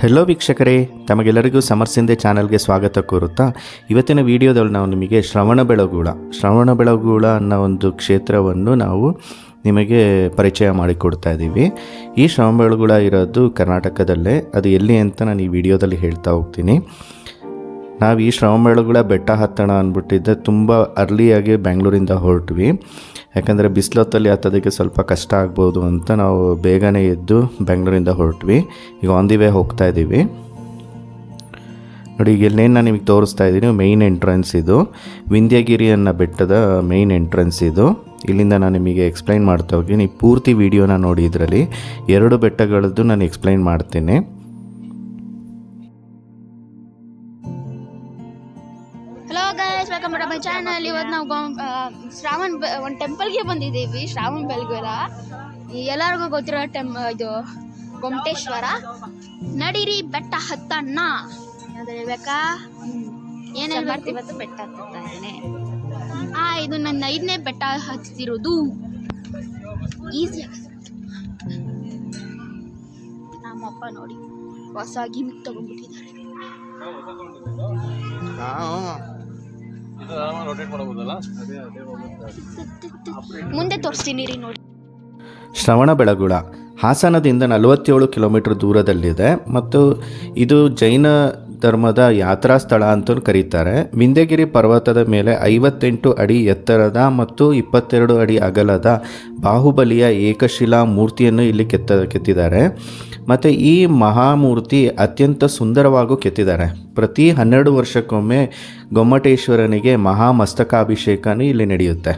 Hello ವೀಕ್ಷಕರೇ, ತಮಗೆಲ್ಲರಿಗೂ ಸಮರ್ಸಿಂದೆ ಚಾನಲ್ಗೆ ಸ್ವಾಗತ ಕೋರುತ್ತಾ ಇವತ್ತಿನ ವಿಡಿಯೋದಲ್ಲಿ ನಾವು ನಿಮಗೆ ಶ್ರವಣಬೆಳಗೊಳ ಅನ್ನೋ ಒಂದು ಕ್ಷೇತ್ರವನ್ನು ನಾವು ನಿಮಗೆ ಪರಿಚಯ ಮಾಡಿಕೊಡ್ತಾ ಇದ್ದೀವಿ. ಈ ಶ್ರವಣಬೆಳಗೊಳ ಇರೋದು ಕರ್ನಾಟಕದಲ್ಲೇ. ಅದು ಎಲ್ಲಿ ಅಂತ ನಾನು ಈ ವಿಡಿಯೋದಲ್ಲಿ ಹೇಳ್ತಾ ಹೋಗ್ತೀನಿ. ನಾವು ಈ ಶ್ರವಣಬೆಳಗೊಳ ಬೆಟ್ಟ ಹತ್ತೋಣ ಅಂದ್ಬಿಟ್ಟಿದ್ದೆ. ತುಂಬ ಅರ್ಲಿಯಾಗಿ ಬೆಂಗಳೂರಿಂದ ಹೊರಟ್ವಿ. ಯಾಕಂದರೆ ಬಿಸಿಲೊತ್ತಲ್ಲಿ ಹತ್ತೋದಕ್ಕೆ ಸ್ವಲ್ಪ ಕಷ್ಟ ಆಗ್ಬೋದು ಅಂತ ನಾವು ಬೇಗನೆ ಎದ್ದು ಬೆಂಗಳೂರಿಂದ ಹೊರಟ್ವಿ. ಈಗ ಆನ್ ದಿ ವೇ ಹೋಗ್ತಾ ಇದ್ದೀವಿ. ನೋಡಿ, ಈಗ ಎಲ್ಲೇನು ನಾನು ನಿಮಗೆ ತೋರಿಸ್ತಾ ಇದ್ದೀನಿ, ಮೇಯ್ನ್ ಎಂಟ್ರೆನ್ಸ್ ಇದು. ವಿಂಧ್ಯಗಿರಿ ಅನ್ನೋ ಬೆಟ್ಟದ ಮೇಯ್ನ್ ಎಂಟ್ರೆನ್ಸ್ ಇದು. ಇಲ್ಲಿಂದ ನಾನು ನಿಮಗೆ ಎಕ್ಸ್ಪ್ಲೈನ್ ಮಾಡ್ತಾ ಹೋಗಿ. ನೀವು ಪೂರ್ತಿ ವಿಡಿಯೋನ ನೋಡಿ. ಇದರಲ್ಲಿ 2 ಬೆಟ್ಟಗಳದ್ದು ನಾನು ಎಕ್ಸ್ಪ್ಲೈನ್ ಮಾಡ್ತೀನಿ. Welcome to my channel. ಇವತ್ತು ನಾವು ಒಂದು ಟೆಂಪಲ್ಗೆ ಬಂದಿದ್ದೀವಿ, ಶ್ರಾವಣಬೆಳಗೊಳ. ಎಲ್ಲರಿಗೂ ಗೊತ್ತಿರೋ ಇದು ಗೊಮಟೇಶ್ವರ. ನಡೀರಿ ಬೆಟ್ಟ ಹತ್ತಣ್ಣ ಅದು ಹೇಳ್ಬೇಕಾ? ಏನು ಹೇಳ್ಬಾರ್ದು, ಇವತ್ತು ಬೆಟ್ಟ ಹತ್ತುತ್ತಾ ಇದ್ದೇನೆ. ಇದು ನನ್ನ 5ನೇ ಬೆಟ್ಟ ಹತ್ತಿರೋದು. ಈಸಿ ನಮ್ಮಪ್ಪ ನೋಡಿ ಹೊಸ ಗಿಮಿಕ್ ತಗೊಂಡ್ಬಿಟ್ಟಿದ್ದಾರೆ. ಮುಂದೆ ತೋರಿಸ್ತೀನಿ ರೀ, ನೋಡಿ. ಶ್ರವಣಬೆಳಗೊಳ ಹಾಸನದಿಂದ 47 ಕಿಲೋಮೀಟರ್ ದೂರದಲ್ಲಿದೆ ಮತ್ತು ಇದು ಜೈನ ಧರ್ಮದ ಯಾತ್ರಾ ಸ್ಥಳ ಅಂತ ಕರೀತಾರೆ. ವಿಂಧ್ಯಗಿರಿ ಪರ್ವತದ ಮೇಲೆ 58 ಅಡಿ ಎತ್ತರದ ಮತ್ತು 22 ಅಡಿ ಅಗಲದ ಬಾಹುಬಲಿಯ ಏಕಶಿಲಾ ಮೂರ್ತಿಯನ್ನು ಇಲ್ಲಿ ಕೆತ್ತಿದ್ದಾರೆ. ಮತ್ತು ಈ ಮಹಾಮೂರ್ತಿ ಅತ್ಯಂತ ಸುಂದರವಾಗೂ ಕೆತ್ತಿದ್ದಾರೆ. ಪ್ರತಿ 12 ವರ್ಷಕ್ಕೊಮ್ಮೆ ಗೊಮ್ಮಟೇಶ್ವರನಿಗೆ ಮಹಾಮಸ್ತಕಾಭಿಷೇಕನೂ ಇಲ್ಲಿ ನಡೆಯುತ್ತೆ.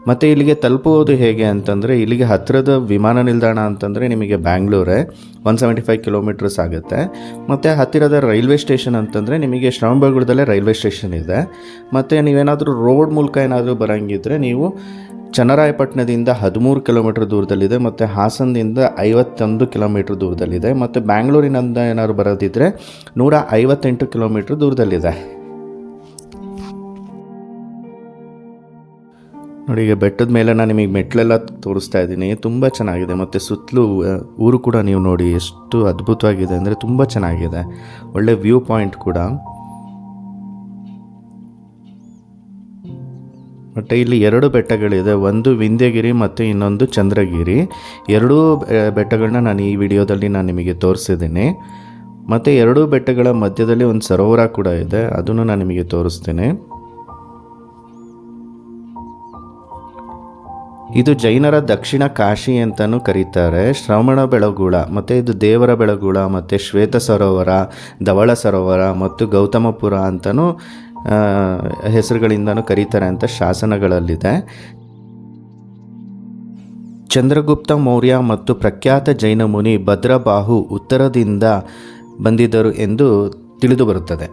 ಮತ್ತು ಇಲ್ಲಿಗೆ ತಲುಪುವುದು ಹೇಗೆ ಅಂತಂದರೆ, ಇಲ್ಲಿಗೆ ಹತ್ತಿರದ ವಿಮಾನ ನಿಲ್ದಾಣ ಅಂತಂದರೆ ನಿಮಗೆ ಬ್ಯಾಂಗ್ಳೂರೇ 175 ಕಿಲೋಮೀಟರ್ಸ್ ಆಗುತ್ತೆ. ಮತ್ತು ಹತ್ತಿರದ ರೈಲ್ವೆ ಸ್ಟೇಷನ್ ಅಂತಂದರೆ ನಿಮಗೆ ಶ್ರವಣಬೆಳಗೊಳದಲ್ಲೇ ರೈಲ್ವೆ ಸ್ಟೇಷನ್ ಇದೆ. ಮತ್ತು ನೀವೇನಾದರೂ ರೋಡ್ ಮೂಲಕ ಏನಾದರೂ ಬರೋಂಗಿದ್ರೆ ನೀವು ಚನ್ನರಾಯಪಟ್ಟಣದಿಂದ 13 ಕಿಲೋಮೀಟರ್ ದೂರದಲ್ಲಿದೆ ಮತ್ತು ಹಾಸನದಿಂದ 51 ಕಿಲೋಮೀಟರ್ ದೂರದಲ್ಲಿದೆ. ಮತ್ತು ಬ್ಯಾಂಗ್ಳೂರಿನಿಂದ ಏನಾದ್ರು ಬರೋದಿದ್ದರೆ 158 ಕಿಲೋಮೀಟರ್ ದೂರದಲ್ಲಿದೆ. ನೋಡಿ, ಈಗ ಬೆಟ್ಟದ ಮೇಲೆ ನಾನು ನಿಮಗೆ ಮೆಟ್ಲೆಲ್ಲ ತೋರಿಸ್ತಾ ಇದ್ದೀನಿ. ತುಂಬ ಚೆನ್ನಾಗಿದೆ. ಮತ್ತು ಸುತ್ತಲೂ ಊರು ಕೂಡ ನೀವು ನೋಡಿ ಎಷ್ಟು ಅದ್ಭುತವಾಗಿದೆ ಅಂದರೆ ತುಂಬ ಚೆನ್ನಾಗಿದೆ. ಒಳ್ಳೆ ವ್ಯೂ ಪಾಯಿಂಟ್ ಕೂಡ. ಮತ್ತು ಇಲ್ಲಿ 2 ಬೆಟ್ಟಗಳಿದೆ. ಒಂದು ವಿಂಧ್ಯಗಿರಿ ಮತ್ತು ಇನ್ನೊಂದು ಚಂದ್ರಗಿರಿ. 2 ಬೆಟ್ಟಗಳನ್ನ ನಾನು ಈ ವಿಡಿಯೋದಲ್ಲಿ ನಾನು ನಿಮಗೆ ತೋರಿಸಿದ್ದೀನಿ. ಮತ್ತು 2 ಬೆಟ್ಟಗಳ ಮಧ್ಯದಲ್ಲಿ ಒಂದು ಸರೋವರ ಕೂಡ ಇದೆ, ಅದನ್ನು ನಾನು ನಿಮಗೆ ತೋರಿಸ್ತೀನಿ. ಇದು ಜೈನರ ದಕ್ಷಿಣ ಕಾಶಿ ಅಂತಲೂ ಕರೀತಾರೆ. ಶ್ರವಣಬೆಳಗೊಳ ಮತ್ತು ಇದು ದೇವರ ಬೆಳಗೊಳ ಮತ್ತು ಶ್ವೇತ ಸರೋವರ, ಧವಳ ಸರೋವರ ಮತ್ತು ಗೌತಮಪುರ ಅಂತಲೂ ಹೆಸರುಗಳಿಂದನೂ ಕರೀತಾರೆ ಅಂತ ಶಾಸನಗಳಲ್ಲಿದೆ. ಚಂದ್ರಗುಪ್ತ ಮೌರ್ಯ ಮತ್ತು ಪ್ರಖ್ಯಾತ ಜೈನ ಮುನಿ ಭದ್ರಬಾಹು ಉತ್ತರದಿಂದ ಬಂದಿದ್ದರು ಎಂದು ತಿಳಿದು ಬರುತ್ತದೆ.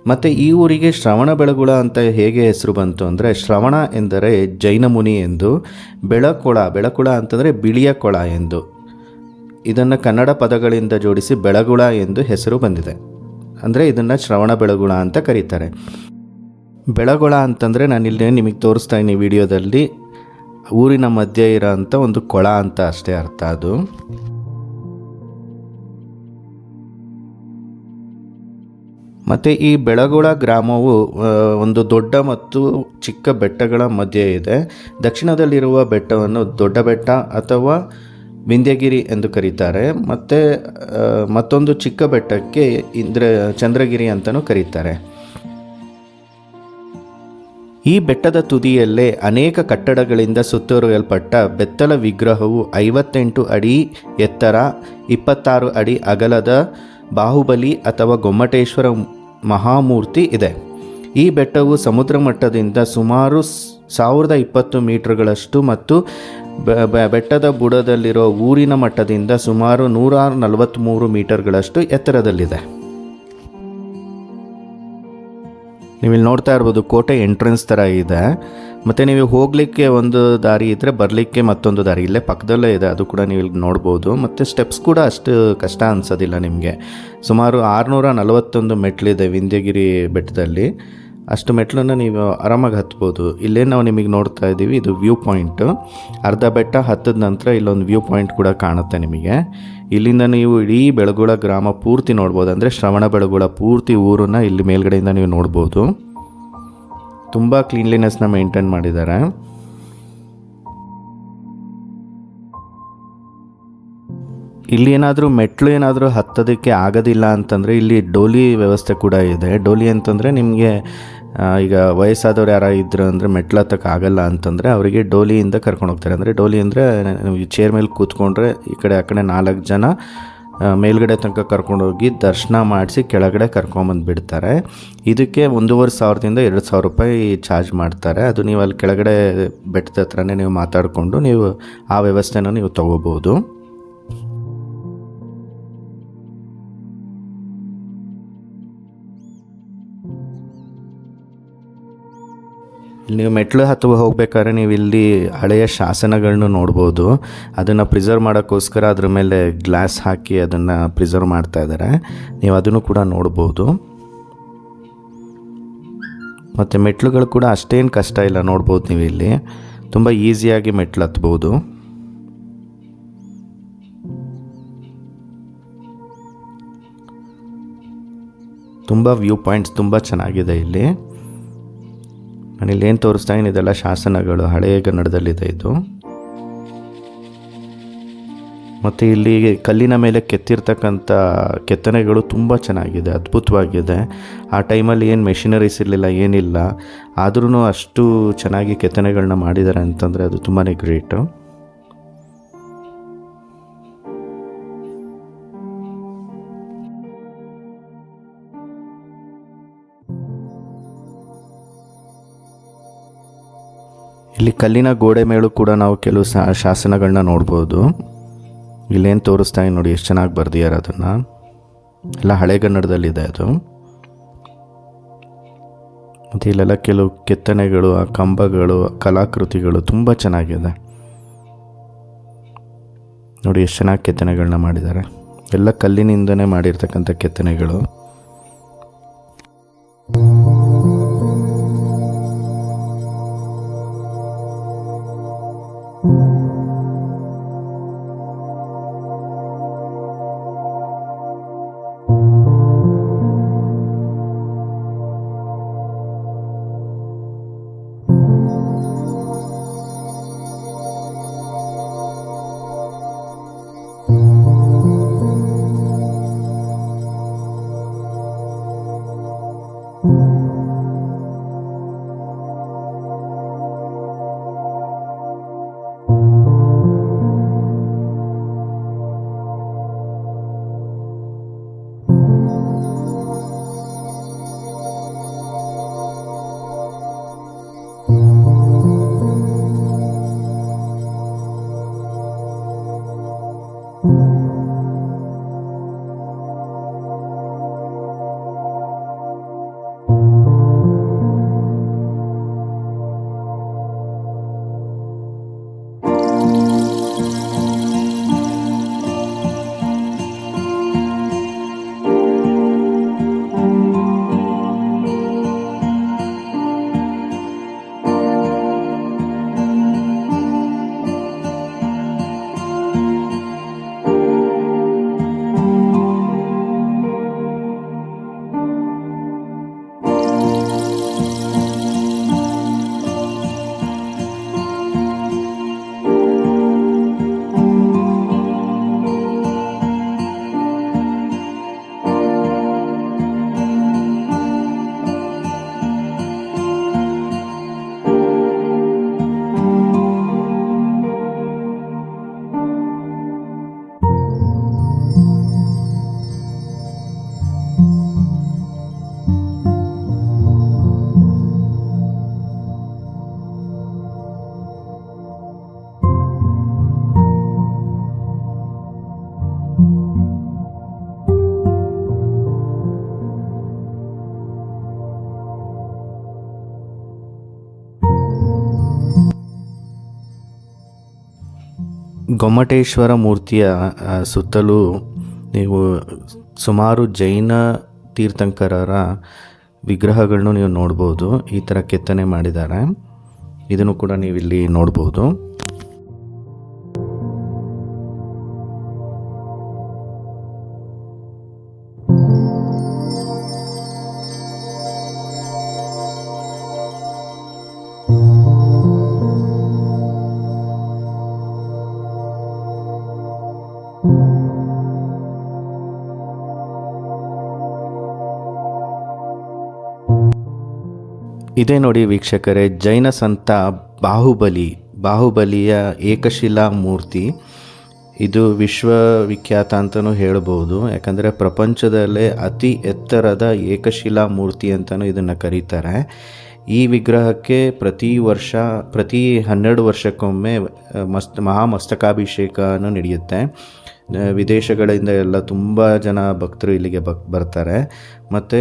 ಮತ್ತು ಈ ಊರಿಗೆ ಶ್ರವಣಬೆಳಗೊಳ ಅಂತ ಹೇಗೆ ಹೆಸರು ಬಂತು ಅಂದರೆ, ಶ್ರವಣ ಎಂದರೆ ಜೈನ ಮುನಿ ಎಂದು, ಬೆಳಕೊಳ ಅಂತಂದರೆ ಬಿಳಿಯ ಕೊಳ ಎಂದು. ಇದನ್ನು ಕನ್ನಡ ಪದಗಳಿಂದ ಜೋಡಿಸಿ ಬೆಳಗೊಳ ಎಂದು ಹೆಸರು ಬಂದಿದೆ. ಅಂದರೆ ಇದನ್ನು ಶ್ರವಣಬೆಳಗೊಳ ಅಂತ ಕರೀತಾರೆ. ಬೆಳಗೊಳ ಅಂತಂದರೆ ನಾನಿಲ್ಲಿ ನಿಮಗೆ ತೋರಿಸ್ತಾ ಇದ್ದೀನಿ ವಿಡಿಯೋದಲ್ಲಿ, ಊರಿನ ಮಧ್ಯೆ ಇರೋ ಅಂಥ ಒಂದು ಕೊಳ ಅಂತ ಅಷ್ಟೇ ಅರ್ಥ ಅದು. ಮತ್ತು ಈ ಬೆಳಗೊಳ ಗ್ರಾಮವು ಒಂದು ದೊಡ್ಡ ಮತ್ತು ಚಿಕ್ಕ ಬೆಟ್ಟಗಳ ಮಧ್ಯೆ ಇದೆ. ದಕ್ಷಿಣದಲ್ಲಿರುವ ಬೆಟ್ಟವನ್ನು ದೊಡ್ಡ ಬೆಟ್ಟ ಅಥವಾ ವಿಂಧ್ಯಗಿರಿ ಎಂದು ಕರೀತಾರೆ. ಮತ್ತು ಮತ್ತೊಂದು ಚಿಕ್ಕ ಬೆಟ್ಟಕ್ಕೆ ಚಂದ್ರಗಿರಿ ಅಂತಲೂ ಕರೀತಾರೆ. ಈ ಬೆಟ್ಟದ ತುದಿಯಲ್ಲೇ ಅನೇಕ ಕಟ್ಟಡಗಳಿಂದ ಸುತ್ತುವರಿಯಲ್ಪಟ್ಟ ಬೆತ್ತಲ ವಿಗ್ರಹವು 58 ಅಡಿ ಎತ್ತರ, 26 ಅಡಿ ಅಗಲದ ಬಾಹುಬಲಿ ಅಥವಾ ಗೊಮ್ಮಟೇಶ್ವರ ಮಹಾಮೂರ್ತಿ ಇದೆ. ಈ ಬೆಟ್ಟವು ಸಮುದ್ರ ಮಟ್ಟದಿಂದ ಸುಮಾರು 1020 ಮೀಟರ್ಗಳಷ್ಟು ಮತ್ತು ಬೆಟ್ಟದ ಬುಡದಲ್ಲಿರೋ ಊರಿನ ಮಟ್ಟದಿಂದ ಸುಮಾರು 143 ಮೀಟರ್ಗಳಷ್ಟು ಎತ್ತರದಲ್ಲಿದೆ. ನೀವು ಇಲ್ಲಿ ನೋಡ್ತಾ ಇರ್ಬೋದು, ಕೋಟೆ ಎಂಟ್ರೆನ್ಸ್ ಥರ ಇದೆ. ಮತ್ತು ನೀವು ಹೋಗಲಿಕ್ಕೆ ಒಂದು ದಾರಿ ಇದ್ದರೆ ಬರಲಿಕ್ಕೆ ಮತ್ತೊಂದು ದಾರಿ ಇಲ್ಲೇ ಪಕ್ಕದಲ್ಲೇ ಇದೆ, ಅದು ಕೂಡ ನೀವು ಇಲ್ಲಿ ನೋಡ್ಬೋದು. ಮತ್ತು ಸ್ಟೆಪ್ಸ್ ಕೂಡ ಅಷ್ಟು ಕಷ್ಟ ಅನಿಸೋದಿಲ್ಲ ನಿಮಗೆ. ಸುಮಾರು 641 ಮೆಟ್ಲಿದೆ ವಿಂಧ್ಯಗಿರಿ ಬೆಟ್ಟದಲ್ಲಿ. ಅಷ್ಟು ಮೆಟ್ಲನ್ನು ನೀವು ಆರಾಮಾಗಿ ಹತ್ಬೋದು. ಇಲ್ಲೇ ನಾವು ನಿಮಗೆ ನೋಡ್ತಾ ಇದ್ದೀವಿ, ಇದು ವ್ಯೂ ಪಾಯಿಂಟು. ಅರ್ಧ ಬೆಟ್ಟ ಹತ್ತದ ನಂತರ ಇಲ್ಲೊಂದು ವ್ಯೂ ಪಾಯಿಂಟ್ ಕೂಡ ಕಾಣುತ್ತೆ ನಿಮಗೆ. ಇಲ್ಲಿಂದ ನೀವು ಇಡೀ ಬೆಳಗೊಳ ಗ್ರಾಮ ಪೂರ್ತಿ ನೋಡ್ಬೋದು. ಅಂದರೆ ಶ್ರವಣಬೆಳಗೊಳ ಪೂರ್ತಿ ಊರನ್ನು ಇಲ್ಲಿ ಮೇಲ್ಗಡೆಯಿಂದ ನೀವು ನೋಡ್ಬೋದು. ತುಂಬ ಕ್ಲೀನ್ಲಿನೆಸ್ನ ಮೇಂಟೈನ್ ಮಾಡಿದ್ದಾರೆ. ಇಲ್ಲಿ ಏನಾದರೂ ಮೆಟ್ಲು ಏನಾದರೂ ಹತ್ತೋದಕ್ಕೆ ಆಗೋದಿಲ್ಲ ಅಂತಂದರೆ ಇಲ್ಲಿ ಡೋಲಿ ವ್ಯವಸ್ಥೆ ಕೂಡ ಇದೆ. ಡೋಲಿ ಅಂತಂದರೆ ನಿಮಗೆ ಈಗ ವಯಸ್ಸಾದವ್ರು ಯಾರು ಇದ್ರು ಅಂದರೆ ಮೆಟ್ಲು ಹತ್ತಕ್ಕೆ ಆಗಲ್ಲ ಅಂತಂದರೆ ಅವರಿಗೆ ಡೋಲಿಯಿಂದ ಕರ್ಕೊಂಡು ಹೋಗ್ತಾರೆ. ಅಂದರೆ ಡೋಲಿ ಅಂದರೆ ನೀವು ಚೇರ್ ಮೇಲೆ ಕೂತ್ಕೊಂಡ್ರೆ ಈ ಕಡೆ ಆ ಕಡೆ 4 ಜನ ಮೇಲ್ಗಡೆ ತನಕ ಕರ್ಕೊಂಡೋಗಿ ದರ್ಶನ ಮಾಡಿಸಿ ಕೆಳಗಡೆ ಕರ್ಕೊಂಬಂದು ಬಿಡ್ತಾರೆ. ಇದಕ್ಕೆ 1,500ದಿಂದ 2,000 ರೂಪಾಯಿ ಚಾರ್ಜ್ ಮಾಡ್ತಾರೆ. ಅದು ನೀವು ಅಲ್ಲಿ ಕೆಳಗಡೆ ಬೆಟ್ಟದ ಹತ್ರನೇ ನೀವು ಮಾತಾಡಿಕೊಂಡು ನೀವು ಆ ವ್ಯವಸ್ಥೆನ ನೀವು ತೊಗೋಬೋದು. ನೀವು ಮೆಟ್ಲು ಹತ್ತು ಹೋಗ್ಬೇಕಾದ್ರೆ ನೀವು ಇಲ್ಲಿ ಹಳೆಯ ಶಾಸನಗಳನ್ನ ನೋಡ್ಬೋದು. ಅದನ್ನು ಪ್ರಿಸರ್ವ್ ಮಾಡೋಕ್ಕೋಸ್ಕರ ಅದ್ರ ಮೇಲೆ ಗ್ಲಾಸ್ ಹಾಕಿ ಅದನ್ನು ಪ್ರಿಸರ್ವ್ ಮಾಡ್ತಾ ಇದ್ದಾರೆ. ನೀವು ಅದನ್ನು ಕೂಡ ನೋಡ್ಬೋದು. ಮತ್ತು ಮೆಟ್ಲುಗಳು ಕೂಡ ಅಷ್ಟೇನು ಕಷ್ಟ ಇಲ್ಲ, ನೋಡ್ಬೋದು ನೀವು ಇಲ್ಲಿ ತುಂಬ ಈಸಿಯಾಗಿ ಮೆಟ್ಲು ಹತ್ಬೋದು. ತುಂಬ ವ್ಯೂ ಪಾಯಿಂಟ್ಸ್ ತುಂಬ ಚೆನ್ನಾಗಿದೆ ಇಲ್ಲಿ. ನಾನಿಲ್ಲಿ ಏನು ತೋರಿಸ್ತಾ ಇದ್ದೀನಿ ಇದೆಲ್ಲ ಶಾಸನಗಳು, ಹಳೆಯ ಕನ್ನಡದಲ್ಲಿದೆ ಇದು. ಮತ್ತು ಇಲ್ಲಿ ಕಲ್ಲಿನ ಮೇಲೆ ಕೆತ್ತಿರ್ತಕ್ಕಂಥ ಕೆತ್ತನೆಗಳು ತುಂಬ ಚೆನ್ನಾಗಿದೆ, ಅದ್ಭುತವಾಗಿದೆ. ಆ ಟೈಮಲ್ಲಿ ಏನು ಮೆಷಿನರೀಸ್ ಇರಲಿಲ್ಲ, ಏನಿಲ್ಲ, ಆದ್ರೂ ಅಷ್ಟು ಚೆನ್ನಾಗಿ ಕೆತ್ತನೆಗಳನ್ನ ಮಾಡಿದ್ದಾರೆ ಅಂತಂದರೆ ಅದು ತುಂಬಾ ಗ್ರೇಟು. ಇಲ್ಲಿ ಕಲ್ಲಿನ ಗೋಡೆ ಮೇಲೂ ಕೂಡ ನಾವು ಕೆಲವು ಶಾಸನಗಳನ್ನ ನೋಡ್ಬೋದು. ಇಲ್ಲೇನು ತೋರಿಸ್ತಾ ನೋಡಿ ಎಷ್ಟು ಚೆನ್ನಾಗಿ ಬರ್ದಿದ್ದಾರೆ ಅದನ್ನು. ಎಲ್ಲ ಹಳೆಗನ್ನಡದಲ್ಲಿದೆ ಅದು. ಮತ್ತು ಇಲ್ಲೆಲ್ಲ ಕೆಲವು ಕೆತ್ತನೆಗಳು, ಆ ಕಂಬಗಳು, ಕಲಾಕೃತಿಗಳು ತುಂಬ ಚೆನ್ನಾಗಿದೆ. ನೋಡಿ ಎಷ್ಟು ಚೆನ್ನಾಗಿ ಕೆತ್ತನೆಗಳನ್ನ ಮಾಡಿದ್ದಾರೆ. ಎಲ್ಲ ಕಲ್ಲಿನಿಂದನೇ ಮಾಡಿರ್ತಕ್ಕಂಥ ಕೆತ್ತನೆಗಳು. ಗೊಮ್ಮಟೇಶ್ವರ ಮೂರ್ತಿಯ ಸುತ್ತಲೂ ನೀವು ಸುಮಾರು ಜೈನ ತೀರ್ಥಂಕರರ ವಿಗ್ರಹಗಳನ್ನು ನೀವು ನೋಡ್ಬೋದು. ಈ ಥರ ಕೆತ್ತನೆ ಮಾಡಿದ್ದಾರೆ. ಇದನ್ನು ಕೂಡ ನೀವು ಇಲ್ಲಿ ನೋಡ್ಬೋದು. ಇದೇ ನೋಡಿ ವೀಕ್ಷಕರೇ, ಜೈನ ಸಂತ ಬಾಹುಬಲಿಯ ಏಕಶಿಲಾ ಮೂರ್ತಿ. ಇದು ವಿಶ್ವವಿಖ್ಯಾತ ಅಂತಲೂ ಹೇಳ್ಬೋದು. ಯಾಕಂದರೆ ಪ್ರಪಂಚದಲ್ಲೇ ಅತಿ ಎತ್ತರದ ಏಕಶಿಲಾ ಮೂರ್ತಿ ಅಂತಲೂ ಇದನ್ನು ಕರೀತಾರೆ. ಈ ವಿಗ್ರಹಕ್ಕೆ ಪ್ರತಿ 12 ವರ್ಷಕ್ಕೊಮ್ಮೆ ಮಹಾಮಸ್ತಕಾಭಿಷೇಕನೂ ನಡೆಯುತ್ತೆ. ವಿದೇಶಗಳಿಂದ ಎಲ್ಲ ತುಂಬ ಜನ ಭಕ್ತರು ಇಲ್ಲಿಗೆ ಬರ್ತಾರೆ. ಮತ್ತು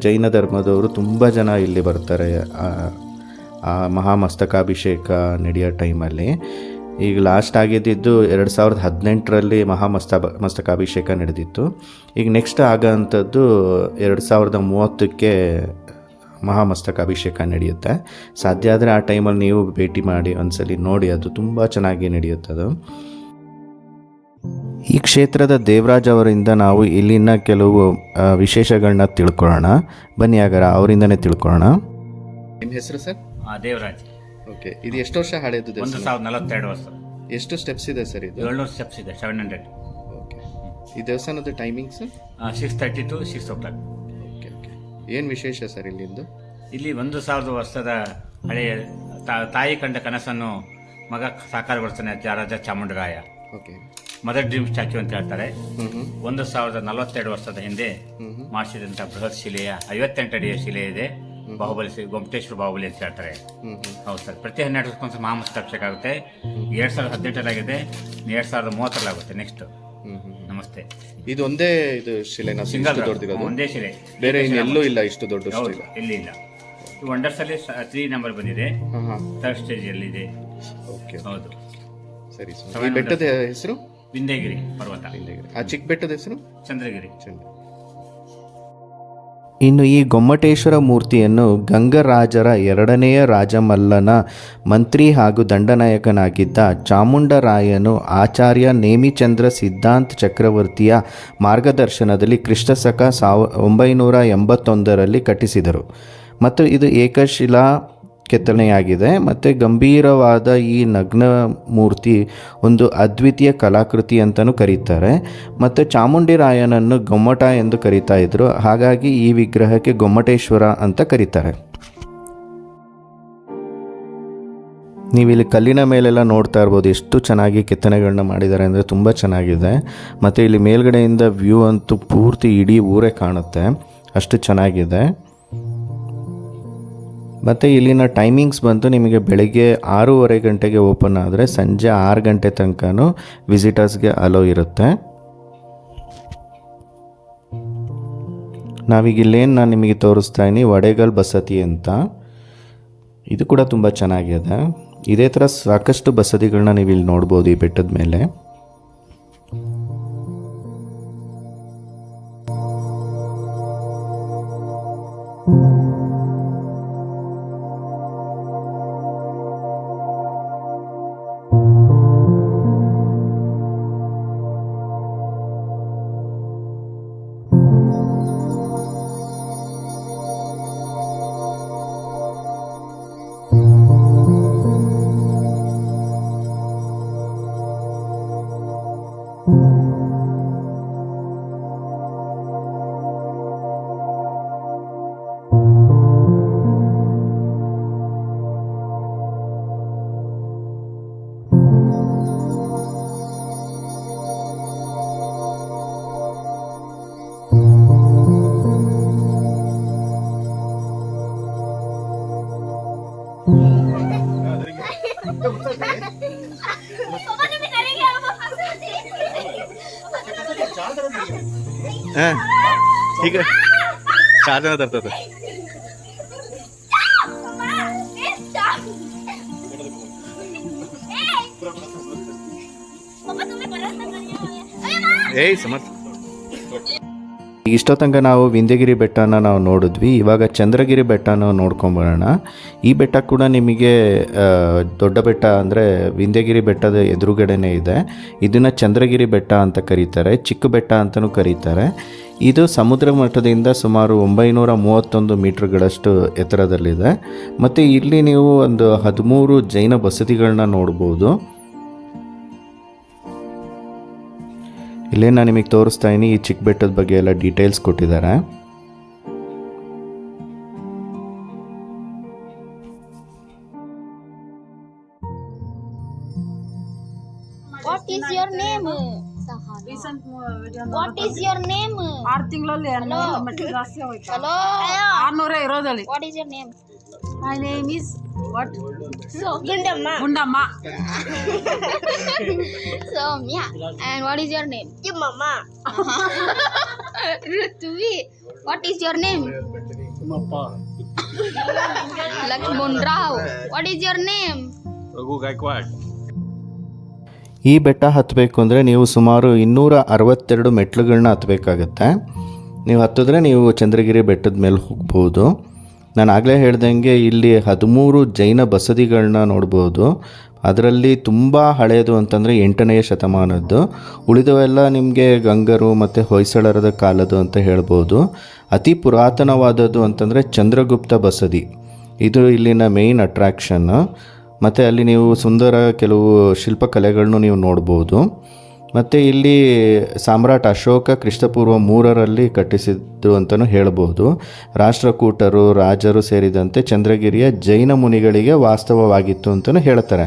ಜೈನ ಧರ್ಮದವರು ತುಂಬ ಜನ ಇಲ್ಲಿ ಬರ್ತಾರೆ ಆ ಮಹಾಮಸ್ತಕಾಭಿಷೇಕ ನಡೆಯೋ ಟೈಮಲ್ಲಿ. ಈಗ ಲಾಸ್ಟ್ ಆಗಿದ್ದು 2018ರಲ್ಲಿ ಮಸ್ತಕಾಭಿಷೇಕ ನಡೆದಿತ್ತು. ಈಗ ನೆಕ್ಸ್ಟ್ ಆಗೋಂಥದ್ದು 2030ಕ್ಕೆ ಮಹಾಮಸ್ತಕಾಭಿಷೇಕ ನಡೆಯುತ್ತೆ. ಸಾಧ್ಯ ಆದರೆ ಆ ಟೈಮಲ್ಲಿ ನೀವು ಭೇಟಿ ಮಾಡಿ ಒಂದ್ಸಲಿ ನೋಡಿ, ಅದು ತುಂಬ ಚೆನ್ನಾಗಿ ನಡೆಯುತ್ತದು. ಈ ಕ್ಷೇತ್ರದ ದೇವರಾಜ್ ಅವರಿಂದ ನಾವು ಇಲ್ಲಿನ ಕೆಲವು ವಿಶೇಷಗಳನ್ನ ತಿಳ್ಕೊಳ್ಳೋಣ. ಬನ್ನಿ ಹಾಗಾದ್ರೆ ಅವರಿಂದನೇ ತಿಳ್ಕೊಳ್ಳೋಣ. ನಿಮ್ಮ ಹೆಸರು ಸರ್? ದೇವರಾಜ್. ಓಕೆ, ಇದು ಎಷ್ಟು ವರ್ಷ ಹಳೆಯದು? 1042 ವರ್ಷ. ಎಷ್ಟು ಸ್ಟೆಪ್ಸ್ ಇದೆ ಸರ್ ಇದು? 700 ಸ್ಟೆಪ್ಸ್ ಇದೆ. 700. ಓಕೆ. ಈ ದೇವಸ್ಥಾನದ timing sir? 6:30 to 6 o'clock. Okay okay. ಏನು ವಿಶೇಷ ಸರ್ ಇಲ್ಲಿಂದು? ಇಲ್ಲಿ 1000 ವರ್ಷದ ಹಳೆಯ ತಾಯಿ ಕಂಡ ಕನಸನ್ನು ಮಗ ಸಾಕಾರಗೊಳಿಸ್ತಾನೆ ರಾಜ Chamundaraya. Okay. Mother dream statue ಅಂತ ಹೇಳ್ತಾರೆ. 1042 ವರ್ಷದ ಹಿಂದೆ ಮಾಡಿಸಿದಂಥ ಬೃಹತ್ ಶಿಲೆಯ 58 ಅಡಿಯ ಶಿಲೆ ಇದೆ. ಗೊಮಟೇಶ್ವರ ಬಾಹುಬಲಿ ಅಂತ ಹೇಳ್ತಾರೆ. ಹೌದು ಸರ್. ಪ್ರತಿ 12 ವರ್ಷಕ್ಕೊಂದ್ಸಲ ಮಹಾಮಸ್ತಕಾಭಿಷೇಕ ಆಗುತ್ತೆ. 2018 2030 ಆಗುತ್ತೆ ನೆಕ್ಸ್ಟ್. ನಮಸ್ತೆ. ಇದು ಒಂದೇ ಇದು ಶಿಲೆನ? ಸಿಂಗಲ್ ಒಂದೇ ಶಿಲೆ, ಬೇರೆ ಎಲ್ಲೂ ಇಲ್ಲ ಇಷ್ಟು ದೊಡ್ಡ ಶಿಲೆ? ಎಲ್ಲಿ ಇಲ್ಲ. ವಂಡರ್ಸ್ ಅಲ್ಲಿ 3 ನಂಬರ್ ಬಂದಿದೆ. 3rd ಸ್ಟೇಜ್ ಅಲ್ಲಿ ಇದೆ. ಓಕೆ, ಹೌದು. ಸರಿ ಸರ್. ಈ ಬೆಟ್ಟದ ಹೆಸರು? ವಿಂಧ್ಯಗಿರಿ ಪರ್ವತ. ಆ ಚಿಕ್ಕ ಬೆಟ್ಟದ ಹೆಸರು? ಚಂದ್ರಗಿರಿ. ಇನ್ನು ಈ ಗೊಮ್ಮಟೇಶ್ವರ ಮೂರ್ತಿಯನ್ನು ಗಂಗರಾಜರ 2ನೆಯ ರಾಜಮಲ್ಲನ ಮಂತ್ರಿ ಹಾಗೂ ದಂಡನಾಯಕನಾಗಿದ್ದ ಚಾಮುಂಡರಾಯನು ಆಚಾರ್ಯ ನೇಮಿಚಂದ್ರ ಸಿದ್ಧಾಂತ ಚಕ್ರವರ್ತಿಯ ಮಾರ್ಗದರ್ಶನದಲ್ಲಿ ಕ್ರಿಸ್ತಶಕ 981ರಲ್ಲಿ ಕಟ್ಟಿಸಿದರು. ಮತ್ತು ಇದು ಏಕಶಿಲಾ ಕೆತ್ತನೆಯಾಗಿದೆ. ಮತ್ತು ಗಂಭೀರವಾದ ಈ ನಗ್ನ ಮೂರ್ತಿ ಒಂದು ಅದ್ವಿತೀಯ ಕಲಾಕೃತಿ ಅಂತಲೂ ಕರೀತಾರೆ. ಮತ್ತು ಚಾಮುಂಡಿರಾಯನನ್ನು ಗೊಮ್ಮಟ ಎಂದು ಕರೀತಾ ಇದ್ರು. ಹಾಗಾಗಿ ಈ ವಿಗ್ರಹಕ್ಕೆ ಗೊಮ್ಮಟೇಶ್ವರ ಅಂತ ಕರೀತಾರೆ. ನೀವಿಲ್ಲಿ ಕಲ್ಲಿನ ಮೇಲೆಲ್ಲ ನೋಡ್ತಾ ಇರ್ಬೋದು ಎಷ್ಟು ಚೆನ್ನಾಗಿ ಕೆತ್ತನೆಗಳನ್ನ ಮಾಡಿದ್ದಾರೆ ಅಂದರೆ ತುಂಬ ಚೆನ್ನಾಗಿದೆ. ಮತ್ತು ಇಲ್ಲಿ ಮೇಲ್ಗಡೆಯಿಂದ ವ್ಯೂ ಅಂತೂ ಪೂರ್ತಿ ಇಡೀ ಊರೇ ಕಾಣುತ್ತೆ, ಅಷ್ಟು ಚೆನ್ನಾಗಿದೆ. ಮತ್ತು ಇಲ್ಲಿನ ಟೈಮಿಂಗ್ಸ್ ಬಂತು ನಿಮಗೆ ಬೆಳಗ್ಗೆ 6:30 ಗಂಟೆಗೆ ಓಪನ್ ಆದರೆ ಸಂಜೆ 6 ಗಂಟೆ ತನಕನೂ ವಿಸಿಟರ್ಸ್ಗೆ ಅಲೋ ಇರುತ್ತೆ. ನಾವೀಗ ಇಲ್ಲೇನು ನಾನು ನಿಮಗೆ ತೋರಿಸ್ತಾ ಇದ್ದೀನಿ ವಡೆಗಲ್ ಬಸತಿ ಅಂತ. ಇದು ಕೂಡ ತುಂಬ ಚೆನ್ನಾಗಿದೆ. ಇದೇ ಥರ ಸಾಕಷ್ಟು ಬಸದಿಗಳನ್ನ ನೀವು ಇಲ್ಲಿ ನೋಡ್ಬೋದು ಈ ಬೆಟ್ಟದ ಮೇಲೆ. ठीक है साधन धरता था समझ ಇಷ್ಟೋ ತನಕ ನಾವು ವಿಂಧ್ಯಗಿರಿ ಬೆಟ್ಟನ ನಾವು ನೋಡಿದ್ವಿ. ಇವಾಗ ಚಂದ್ರಗಿರಿ ಬೆಟ್ಟನ ನೋಡ್ಕೊಂಬರೋಣ. ಈ ಬೆಟ್ಟ ಕೂಡ ನಿಮಗೆ ದೊಡ್ಡ ಬೆಟ್ಟ ಅಂದರೆ ವಿಂಧ್ಯಗಿರಿ ಬೆಟ್ಟದ ಎದುರುಗಡೆನೇ ಇದೆ. ಇದನ್ನು ಚಂದ್ರಗಿರಿ ಬೆಟ್ಟ ಅಂತ ಕರೀತಾರೆ, ಚಿಕ್ಕ ಬೆಟ್ಟ ಅಂತಲೂ ಕರೀತಾರೆ. ಇದು ಸಮುದ್ರ ಮಟ್ಟದಿಂದ ಸುಮಾರು 931 ಮೀಟರ್ಗಳಷ್ಟು ಎತ್ತರದಲ್ಲಿದೆ. ಮತ್ತು ಇಲ್ಲಿ ನೀವು ಒಂದು 13 ಜೈನ ಬಸದಿಗಳನ್ನ ನೋಡ್ಬೋದು. ಇಲ್ಲೇ ನಾನು ನಿಮಗೆ ತೋರಿಸ್ತಾ ಇದ್ದೀನಿ. ಈ ಚಿಕ್ಕ ಬೆಟ್ಟದ ಬಗ್ಗೆ ಎಲ್ಲ ಡೀಟೇಲ್ಸ್ ಕೊಟ್ಟಿದ್ದಾರೆ. What is your name? What is your name? 6 ತಿಂಗಳಲ್ಲಿ ಮಟ್ಟಿಗೆ ಜಾಸ್ತಿ ಆಗೋಯ್ತು. Hello. 600 ಇರೋದಲ್ಲಿ. What is your name? My name is what? Gundamma. Gundamma. Soumya. And what is your name? Mama. Rutvi. What is your name? Lakshman Rao. What is your name? Raghu Gaikwad. ಈ ಬೆಟ್ಟ ಹತ್ತಬೇಕು ಅಂದರೆ ನೀವು ಸುಮಾರು 262 ಮೆಟ್ಲುಗಳನ್ನ ಹತ್ತಬೇಕಾಗತ್ತೆ. ನೀವು ಹತ್ತಿದ್ರೆ ನೀವು ಚಂದ್ರಗಿರಿ ಬೆಟ್ಟದ ಮೇಲೆ ಹೋಗ್ಬೋದು. ನಾನು ಆಗಲೇ ಹೇಳ್ದಂಗೆ ಇಲ್ಲಿ 13 ಜೈನ ಬಸದಿಗಳನ್ನ ನೋಡ್ಬೋದು. ಅದರಲ್ಲಿ ತುಂಬ ಹಳೆಯದು ಅಂತಂದರೆ 8ನೇ ಶತಮಾನದ್ದು. ಉಳಿದವೆಲ್ಲ ನಿಮಗೆ ಗಂಗರು ಮತ್ತು ಹೊಯ್ಸಳರದ ಕಾಲದ್ದು ಅಂತ ಹೇಳ್ಬೋದು. ಅತಿ ಪುರಾತನವಾದದ್ದು ಅಂತಂದರೆ ಚಂದ್ರಗುಪ್ತ ಬಸದಿ. ಇದು ಇಲ್ಲಿನ ಮೇಯ್ನ್ ಅಟ್ರಾಕ್ಷನ್ನು. ಮತ್ತು ಅಲ್ಲಿ ನೀವು ಸುಂದರ ಕೆಲವು ಶಿಲ್ಪಕಲೆಗಳನ್ನು ನೀವು ನೋಡ್ಬೋದು. ಮತ್ತು ಇಲ್ಲಿ ಸಾಮ್ರಾಟ್ ಅಶೋಕ ಕ್ರಿಸ್ತಪೂರ್ವ 3ರಲ್ಲಿ ಕಟ್ಟಿಸಿದ್ದು ಅಂತಲೂ ಹೇಳ್ಬೋದು. ರಾಷ್ಟ್ರಕೂಟರು, ರಾಜರು ಸೇರಿದಂತೆ ಚಂದ್ರಗಿರಿಯ ಜೈನ ಮುನಿಗಳಿಗೆ ವಾಸ್ತವವಾಗಿತ್ತು ಅಂತಲೂ ಹೇಳ್ತಾರೆ.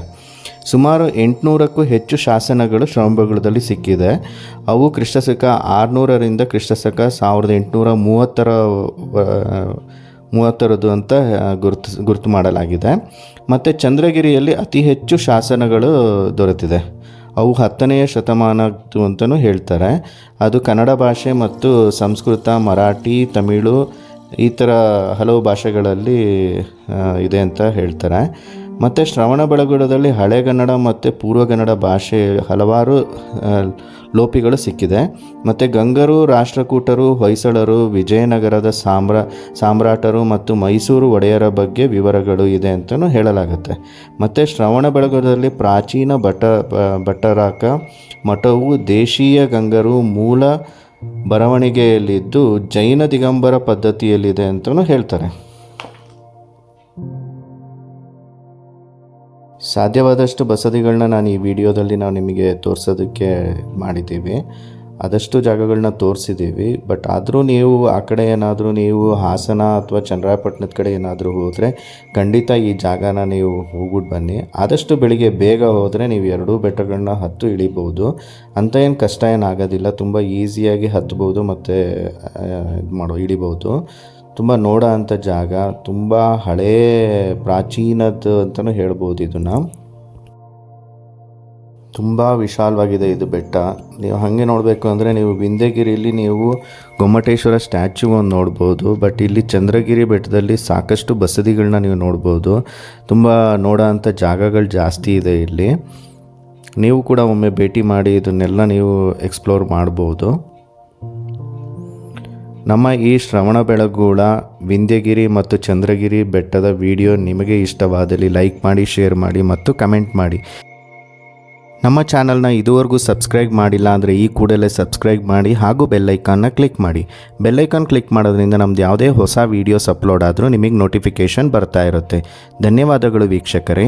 ಸುಮಾರು 800ಕ್ಕೂ ಹೆಚ್ಚು ಶಾಸನಗಳು ಶ್ರವಣಬೆಳಗೊಳದಲ್ಲಿ ಸಿಕ್ಕಿದೆ. ಅವು ಕ್ರಿಸ್ತಶಕ 600ರಿಂದ ಕ್ರಿಸ್ತಶಕ 1830 ಅಂತ ಗುರುತು ಮಾಡಲಾಗಿದೆ. ಮತ್ತು ಚಂದ್ರಗಿರಿಯಲ್ಲಿ ಅತಿ ಹೆಚ್ಚು ಶಾಸನಗಳು ದೊರೆತಿದೆ. ಅವು 10ನೇ ಶತಮಾನದ್ದು ಅಂತಲೂ ಹೇಳ್ತಾರೆ. ಅದು ಕನ್ನಡ ಭಾಷೆ ಮತ್ತು ಸಂಸ್ಕೃತ, ಮರಾಠಿ, ತಮಿಳು ಈ ಥರ ಹಲವು ಭಾಷೆಗಳಲ್ಲಿ ಇದೆ ಅಂತ ಹೇಳ್ತಾರೆ. ಮತ್ತು ಶ್ರವಣಬೆಳಗೊಳದಲ್ಲಿ ಹಳೆಗನ್ನಡ ಮತ್ತು ಪೂರ್ವಗನ್ನಡ ಭಾಷೆ ಹಲವಾರು ಲೋಪಿಗಳು ಸಿಕ್ಕಿದೆ. ಮತ್ತು ಗಂಗರು, ರಾಷ್ಟ್ರಕೂಟರು, ಹೊಯ್ಸಳರು, ವಿಜಯನಗರದ ಸಾಮ್ರಾಟರು ಮತ್ತು ಮೈಸೂರು ಒಡೆಯರ ಬಗ್ಗೆ ವಿವರಗಳು ಇದೆ ಅಂತಲೂ ಹೇಳಲಾಗುತ್ತೆ. ಮತ್ತು ಶ್ರವಣಬೆಳಗೊಳದಲ್ಲಿ ಪ್ರಾಚೀನ ಭಟ್ಟರಾಕ ಮಠವು ದೇಶೀಯ ಗಂಗರು ಮೂಲ ಬರವಣಿಗೆಯಲ್ಲಿದ್ದು ಜೈನ ದಿಗಂಬರ ಪದ್ಧತಿಯಲ್ಲಿದೆ ಅಂತಲೂ ಹೇಳ್ತಾರೆ. ಸಾಧ್ಯವಾದಷ್ಟು ಬಸದಿಗಳನ್ನ ನಾನು ಈ ವಿಡಿಯೋದಲ್ಲಿ ನಾವು ನಿಮಗೆ ತೋರಿಸೋದಕ್ಕೆ ಮಾಡಿದ್ದೀವಿ. ಆದಷ್ಟು ಜಾಗಗಳನ್ನ ತೋರಿಸಿದ್ದೀವಿ. ಬಟ್ ಆದರೂ ನೀವು ಆ ಕಡೆ ಏನಾದರೂ ನೀವು ಹಾಸನ ಅಥವಾ ಚನ್ನರಾಯಪಟ್ಟಣದ ಕಡೆ ಏನಾದರೂ ಹೋದರೆ ಖಂಡಿತ ಈ ಜಾಗನ ನೀವು ಹೋಗ್ಬಿಟ್ಟು ಬನ್ನಿ. ಆದಷ್ಟು ಬೆಳಿಗ್ಗೆ ಬೇಗ ಹೋದರೆ ನೀವು 2 ಬೆಟ್ಟಗಳನ್ನ ಇಳಿಬೋದು. ಅಂತ ಏನು ಕಷ್ಟ ಏನಾಗೋದಿಲ್ಲ. ತುಂಬ ಈಸಿಯಾಗಿ ಹತ್ಬೋದು ಮತ್ತು ಇಳಿಬೋದು. ತುಂಬ ನೋಡೋ ಅಂಥ ಜಾಗ, ತುಂಬ ಹಳೇ ಪ್ರಾಚೀನದ್ದು ಅಂತಲೂ ಹೇಳ್ಬೋದು. ಇದನ್ನು ತುಂಬ ವಿಶಾಲವಾಗಿದೆ ಇದು ಬೆಟ್ಟ. ನೀವು ಹಾಗೆ ನೋಡಬೇಕು ಅಂದರೆ ನೀವು ವಿಂಧ್ಯಗಿರಿಯಲ್ಲಿ ನೀವು ಗೊಮ್ಮಟೇಶ್ವರ ಸ್ಟ್ಯಾಚ್ಯೂ ಒಂದು ನೋಡ್ಬೋದು. ಬಟ್ ಇಲ್ಲಿ ಚಂದ್ರಗಿರಿ ಬೆಟ್ಟದಲ್ಲಿ ಸಾಕಷ್ಟು ಬಸದಿಗಳನ್ನ ನೀವು ನೋಡ್ಬೋದು. ತುಂಬ ನೋಡೋ ಅಂಥ ಜಾಗಗಳು ಜಾಸ್ತಿ ಇದೆ ಇಲ್ಲಿ. ನೀವು ಕೂಡ ಒಮ್ಮೆ ಭೇಟಿ ಮಾಡಿ ಇದನ್ನೆಲ್ಲ ನೀವು ಎಕ್ಸ್ಪ್ಲೋರ್ ಮಾಡ್ಬೋದು. ನಮ್ಮ ಈ ಶ್ರವಣಬೆಳಗೊಳ, ವಿಂಧ್ಯಗಿರಿ ಮತ್ತು ಚಂದ್ರಗಿರಿ ಬೆಟ್ಟದ ವಿಡಿಯೋ ನಿಮಗೆ ಇಷ್ಟವಾದಲ್ಲಿ ಲೈಕ್ ಮಾಡಿ, ಶೇರ್ ಮಾಡಿ ಮತ್ತು ಕಮೆಂಟ್ ಮಾಡಿ. ನಮ್ಮ ಚಾನಲ್ನ ಇದುವರೆಗೂ ಸಬ್ಸ್ಕ್ರೈಬ್ ಮಾಡಿಲ್ಲ ಅಂದರೆ ಈ ಕೂಡಲೇ ಸಬ್ಸ್ಕ್ರೈಬ್ ಮಾಡಿ ಹಾಗೂ ಬೆಲ್ಲೈಕಾನ್ನ ಕ್ಲಿಕ್ ಮಾಡಿ. ಬೆಲ್ಲೈಕಾನ್ ಕ್ಲಿಕ್ ಮಾಡೋದ್ರಿಂದ ನಮ್ದು ಯಾವುದೇ ಹೊಸ ವೀಡಿಯೋಸ್ ಅಪ್ಲೋಡ್ ಆದರೂ ನಿಮಗೆ ನೋಟಿಫಿಕೇಷನ್ ಬರ್ತಾ ಇರುತ್ತೆ. ಧನ್ಯವಾದಗಳು ವೀಕ್ಷಕರೇ.